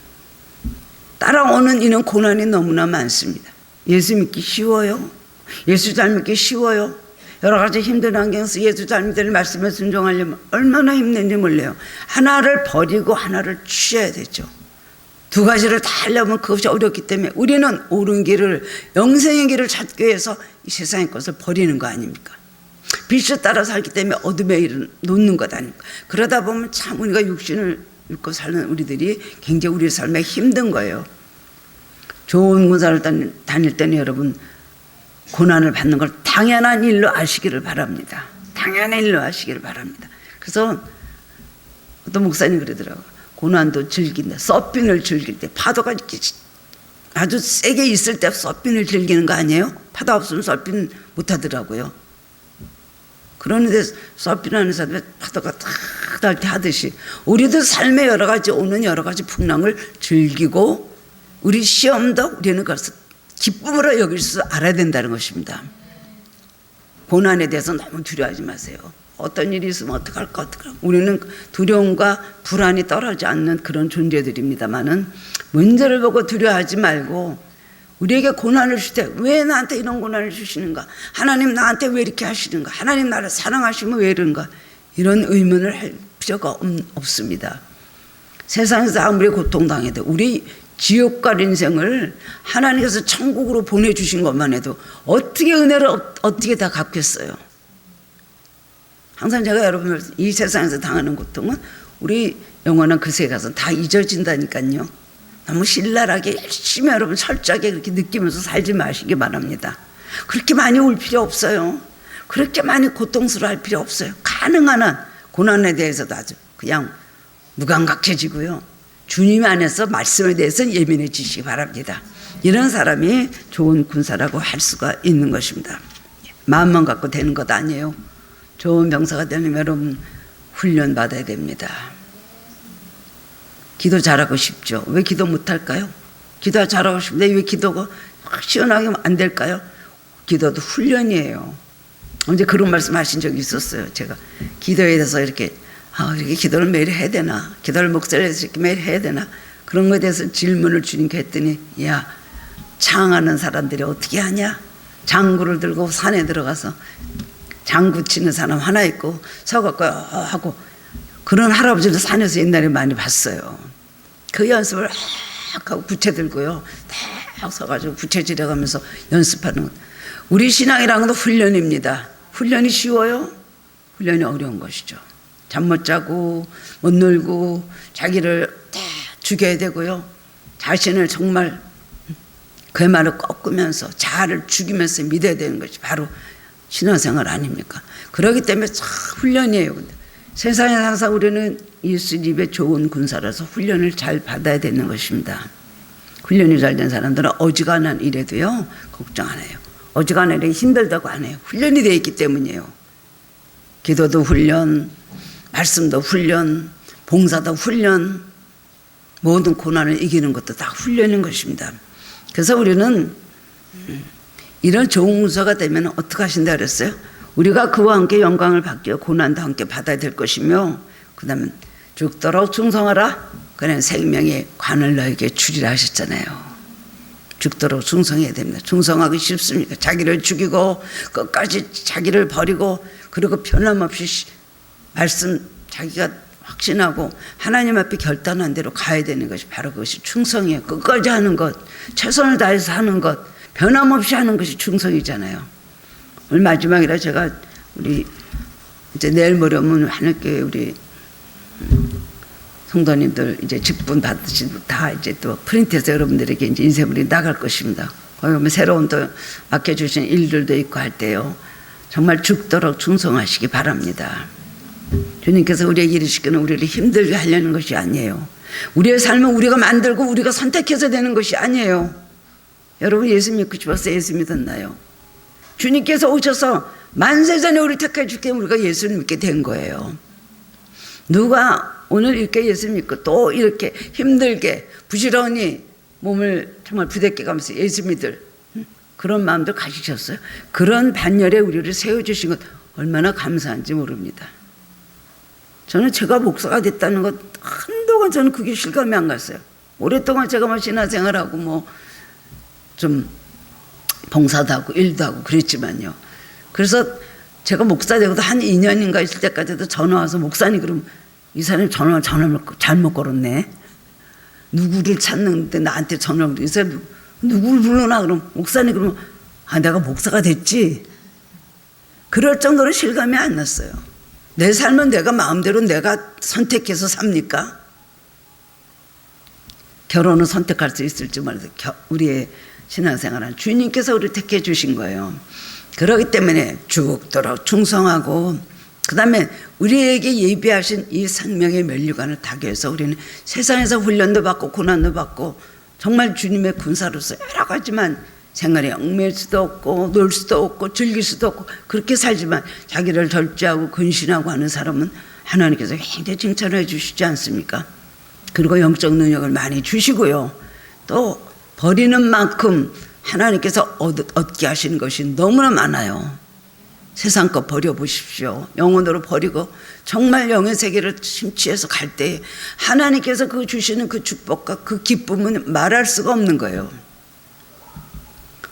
따라오는 이런 고난이 너무나 많습니다. 예수 믿기 쉬워요? 예수 잘 믿기 쉬워요? 여러 가지 힘든 환경에서 예수 잘 믿을 말씀에 순종하려면 얼마나 힘든지 몰라요. 하나를 버리고 하나를 취해야 되죠. 두 가지를 다 하려면 그것이 어렵기 때문에 우리는 옳은 길을, 영생의 길을 찾기 위해서 이 세상의 것을 버리는 거 아닙니까? 빛을 따라 살기 때문에 어둠의 일을 놓는 것 아닙니까? 그러다 보면 참 우리가 육신을 믿고 사는 우리들이 굉장히 우리의 삶에 힘든 거예요. 좋은 군사를 다닐 때는 여러분, 고난을 받는 걸 당연한 일로 아시기를 바랍니다. 당연한 일로 아시기를 바랍니다. 그래서 어떤 목사님 그러더라고요. 고난도 즐긴다. 서핑을 즐길 때, 파도가 아주 세게 있을 때 서핑을 즐기는 거 아니에요? 파도 없으면 서핑 못 하더라고요. 그런데 서핑하는 사람이 파도가 탁 날 때 하듯이 우리도 삶에 여러 가지 오는 여러 가지 풍랑을 즐기고, 우리 시험도 우리는 그것을 기쁨으로 여길 줄 알아야 된다는 것입니다. 고난에 대해서 너무 두려워하지 마세요. 어떤 일이 있으면 어떡할까. 우리는 두려움과 불안이 떨어지지 않는 그런 존재들입니다만은, 문제를 보고 두려워하지 말고, 우리에게 고난을 주실 때 왜 나한테 이런 고난을 주시는가, 하나님 나한테 왜 이렇게 하시는가, 하나님 나를 사랑하시면 왜 이런가, 이런 의문을 할 필요가 없습니다. 세상에서 아무리 고통당해도 우리 지옥갈 인생을 하나님께서 천국으로 보내주신 것만 해도 어떻게 은혜를 어떻게 다 갚겠어요. 항상 제가 여러분을, 이 세상에서 당하는 고통은 우리 영원한 그 세계 가서 다 잊어진다니까요. 너무 신랄하게 열심히 여러분 철저하게 그렇게 느끼면서 살지 마시기 바랍니다. 그렇게 많이 울 필요 없어요. 그렇게 많이 고통스러워할 필요 없어요. 가능한 한 고난에 대해서도 아주 그냥 무감각해지고요. 주님 안에서 말씀에 대해서 예민해지시기 바랍니다. 이런 사람이 좋은 군사라고 할 수가 있는 것입니다. 마음만 갖고 되는 것 아니에요. 좋은 병사가 되려면 여러분 훈련 받아야 됩니다. 기도 잘하고 싶죠. 왜 기도 못할까요? 기도 잘하고 싶은데 왜 기도가 시원하게 안 될까요? 기도도 훈련이에요. 언제 그런 말씀 하신 적이 있었어요. 제가 기도에 대해서 이렇게 기도를 매일 해야 되나, 기도를 목소리에서 이렇게 매일 해야 되나, 그런 것에 대해서 질문을 주님께 했더니, 야, 창하는 사람들이 어떻게 하냐? 장구를 들고 산에 들어가서 장구 치는 사람 하나 있고 서갖고 하고, 그런 할아버지도 산에서 옛날에 많이 봤어요. 그 연습을 하고 부채 들고요, 딱 서가지고 부채 지려가면서 연습하는 것. 우리 신앙이라는 것도 훈련입니다. 훈련이 쉬워요? 훈련이 어려운 것이죠. 잠 못 자고 못 놀고 자기를 다 죽여야 되고요. 자신을 정말 괴말을 꺾으면서 자아를 죽이면서 믿어야 되는 것이 바로 신앙생활 아닙니까? 그렇기 때문에 참 훈련이에요. 근데 세상에 항상 우리는 예수님의 좋은 군사라서 훈련을 잘 받아야 되는 것입니다. 훈련이 잘 된 사람들은 어지간한 일에도요 걱정 안 해요. 어지간한 일에 힘들다고 안 해요. 훈련이 되어 있기 때문이에요. 기도도 훈련, 말씀도 훈련, 봉사도 훈련, 모든 고난을 이기는 것도 다 훈련인 것입니다. 그래서 우리는 이런 좋은 군사가 되면 어떻게 하신다 그랬어요? 우리가 그와 함께 영광을 받기와 고난도 함께 받아야 될 것이며, 그 다음에 죽도록 충성하라. 그는 생명의 관을 너에게 주리라 하셨잖아요. 죽도록 충성해야 됩니다. 충성하기 쉽습니까? 자기를 죽이고 끝까지 자기를 버리고 그리고 변함없이 말씀 자기가 확신하고 하나님 앞에 결단한 대로 가야 되는 것이 바로 그것이 충성이에요. 끝까지 하는 것, 최선을 다해서 하는 것, 변함없이 하는 것이 충성이잖아요. 오늘 마지막이라 제가 우리 이제 내일 모레면 하늘교회 우리 성도님들 이제 직분 받으신 다 이제 또 프린트해서 여러분들에게 이제 인쇄물이 나갈 것입니다. 거기 보면 새로운 또 맡겨주신 일들도 있고 할 때요. 정말 죽도록 충성하시기 바랍니다. 주님께서 우리에게 이르시기는 우리를 힘들게 하려는 것이 아니에요. 우리의 삶은 우리가 만들고 우리가 선택해서 되는 것이 아니에요. 여러분 예수 믿고 싶어서 예수 믿었나요? 주님께서 오셔서 만세 전에 우리를 택해 주기 때문에 우리가 예수를 믿게 된 거예요. 누가 오늘 이렇게 예수 믿고 또 이렇게 힘들게 부지런히 몸을 정말 부대껴 가면서 예수 믿을 그런 마음도 가지셨어요. 그런 반열에 우리를 세워주신 것 얼마나 감사한지 모릅니다. 저는 제가 목사가 됐다는 것 한동안 저는 그게 실감이 안 갔어요. 오랫동안 제가 뭐 신앙생활하고 뭐 좀 봉사도 하고 일도 하고 그랬지만요. 그래서 제가 목사 되고도 한 2년인가 있을 때까지도 전화 와서 목사님 그럼 이 사람이 전화를 잘못 걸었네. 누구를 찾는데 나한테 전화를 이 사람이 누구를 불러나 그럼 목사님 그러면 아 내가 목사가 됐지. 그럴 정도로 실감이 안 났어요. 내 삶은 내가 마음대로 내가 선택해서 삽니까? 결혼은 선택할 수 있을지 몰라도 우리의 신앙생활은 주님께서 우리를 택해 주신 거예요. 그렇기 때문에 죽도록 충성하고 그 다음에 우리에게 예비하신 이 생명의 면류관을 타기 위해서 우리는 세상에서 훈련도 받고 고난도 받고 정말 주님의 군사로서 여러 가지만 생활에 얽매일 수도 없고 놀 수도 없고 즐길 수도 없고 그렇게 살지만 자기를 절제하고 근신하고 하는 사람은 하나님께서 굉장히 칭찬해 주시지 않습니까? 그리고 영적 능력을 많이 주시고요. 또 버리는 만큼 하나님께서 얻게 하시는 것이 너무나 많아요. 세상 것 버려보십시오. 영혼으로 버리고 정말 영의 세계를 심취해서 갈 때 하나님께서 그 주시는 그 축복과 그 기쁨은 말할 수가 없는 거예요.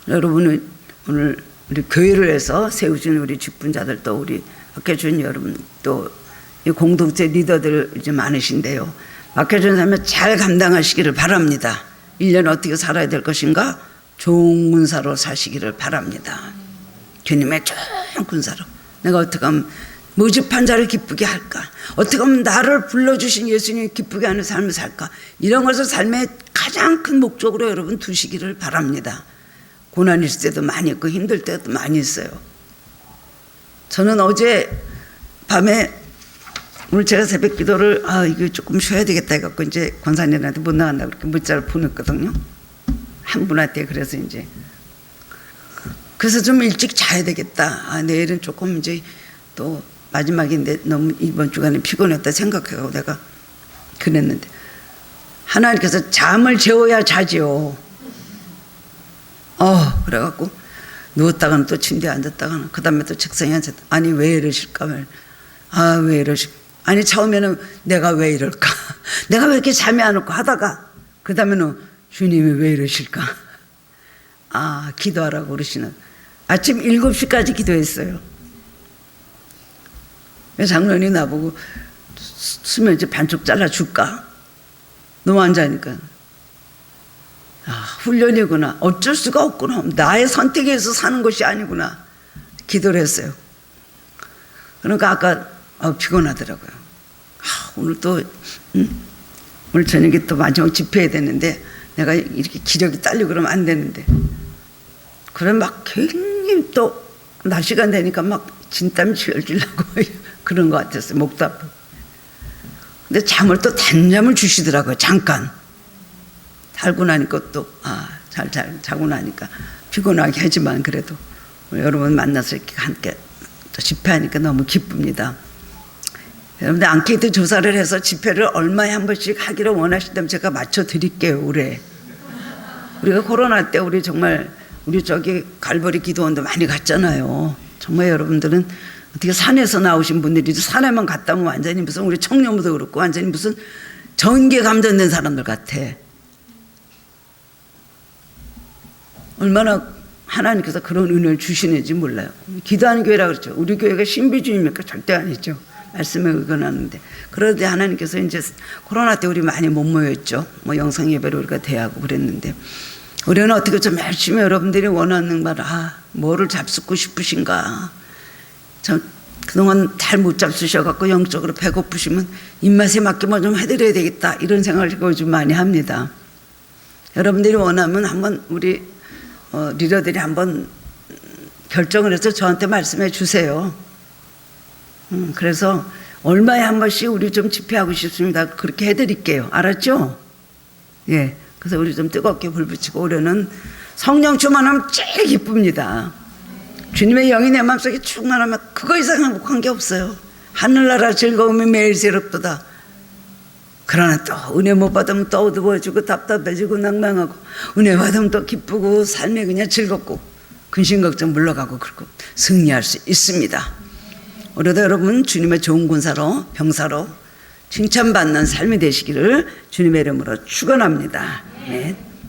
여러분은 오늘 우리 교회를 해서 세우신 우리 직분자들 또 우리 맡겨준 여러분 또 이 공동체 리더들 이제 많으신데요. 맡겨준 삶을 잘 감당하시기를 바랍니다. 1년 어떻게 살아야 될 것인가? 좋은 군사로 사시기를 바랍니다. 주님의 좋은 군사로 내가 어떻게 하면 모집한 자를 기쁘게 할까? 어떻게 하면 나를 불러주신 예수님이 기쁘게 하는 삶을 살까? 이런 것을 삶의 가장 큰 목적으로 여러분 두시기를 바랍니다. 고난 있을 때도 많이 있고 힘들 때도 많이 있어요. 저는 어제 밤에 오늘 제가 새벽 기도를 이거 조금 쉬어야 되겠다 해갖고 이제 권사님한테 못 나간다고 그렇게 문자를 보냈거든요. 한 분한테. 그래서 이제 그래서 좀 일찍 자야 되겠다. 내일은 조금 이제 또 마지막인데 너무 이번 주간에 피곤했다 생각해가지고 내가 그랬는데 하나님께서 잠을 재워야 자지요. 그래갖고 누웠다가는 또 침대에 앉았다가는 그 다음에 또 책상에 앉았다. 아니 왜 이러실까? 왜 이러실까? 아니 처음에는 내가 왜 이럴까? 내가 왜 이렇게 잠이 안 올까 하다가 그 다음에는 주님이 왜 이러실까? 기도하라고 그러시는 아침 7시까지 기도했어요. 장로님이 나보고 수면제 반쪽 잘라줄까? 너무 안 자니까. 훈련이구나. 어쩔 수가 없구나. 나의 선택에 의해서 사는 것이 아니구나. 기도를 했어요. 그러니까 아까 피곤하더라고요. 오늘 또 오늘 저녁에 또 마지막 집회해야 되는데 내가 이렇게 기력이 딸리고 그러면 안 되는데 그래 막 굉장히 또 날씨가 되니까 막 진땀이 질질 나고 그런 것 같았어요. 목도 아프고. 근데 잠을 또 단잠을 주시더라고요. 잠깐 자고 나니까 또 잘 자고 나니까 피곤하게 하지만 그래도 여러분 만나서 이렇게 함께 또 집회하니까 너무 기쁩니다. 여러분들 앙케이트 조사를 해서 집회를 얼마에 한 번씩 하기를 원하시다면 제가 맞춰 드릴게요. 올해 우리가 코로나 때 우리 정말 우리 저기 갈보리 기도원도 많이 갔잖아요. 정말 여러분들은 어떻게 산에서 나오신 분들이 산에만 갔다 오면 완전히 무슨 우리 청년부도 그렇고 완전히 무슨 전기에 감전된 사람들 같아. 얼마나 하나님께서 그런 은혜를 주시는지 몰라요. 기도하는 교회라 그랬죠. 우리 교회가 신비주의입니까? 절대 아니죠. 말씀에 의존하는데. 그런데 하나님께서 이제 코로나 때 우리 많이 못 모였죠. 뭐 영상 예배로 우리가 대하고 그랬는데 우리는 어떻게 좀 열심히 여러분들이 원하는 말, 뭐를 잡수고 싶으신가. 참 그동안 잘 못 잡수셔갖고 영적으로 배고프시면 입맛에 맞게 뭐 좀 해드려야 되겠다. 이런 생각을 요즘 많이 합니다. 여러분들이 원하면 한번 우리 리더들이 한번 결정을 해서 저한테 말씀해 주세요. 그래서 얼마에 한 번씩 우리 좀 집회하고 싶습니다. 그렇게 해드릴게요. 알았죠? 예. 그래서 우리 좀 뜨겁게 불 붙이고 올해는 성령 충만하면 제일 기쁩니다. 주님의 영이 내 마음속에 충만하면 그거 이상 행복한 게 없어요. 하늘나라 즐거움이 매일 새롭도다. 그러나 또 은혜 못 받으면 또 어두워지고 답답해지고 낭망하고 은혜 받으면 또 기쁘고 삶에 그냥 즐겁고 근심걱정 물러가고 그렇고 승리할 수 있습니다. 올해도 여러분 주님의 좋은 군사로 병사로 칭찬받는 삶이 되시기를 주님의 이름으로 축원합니다. 네.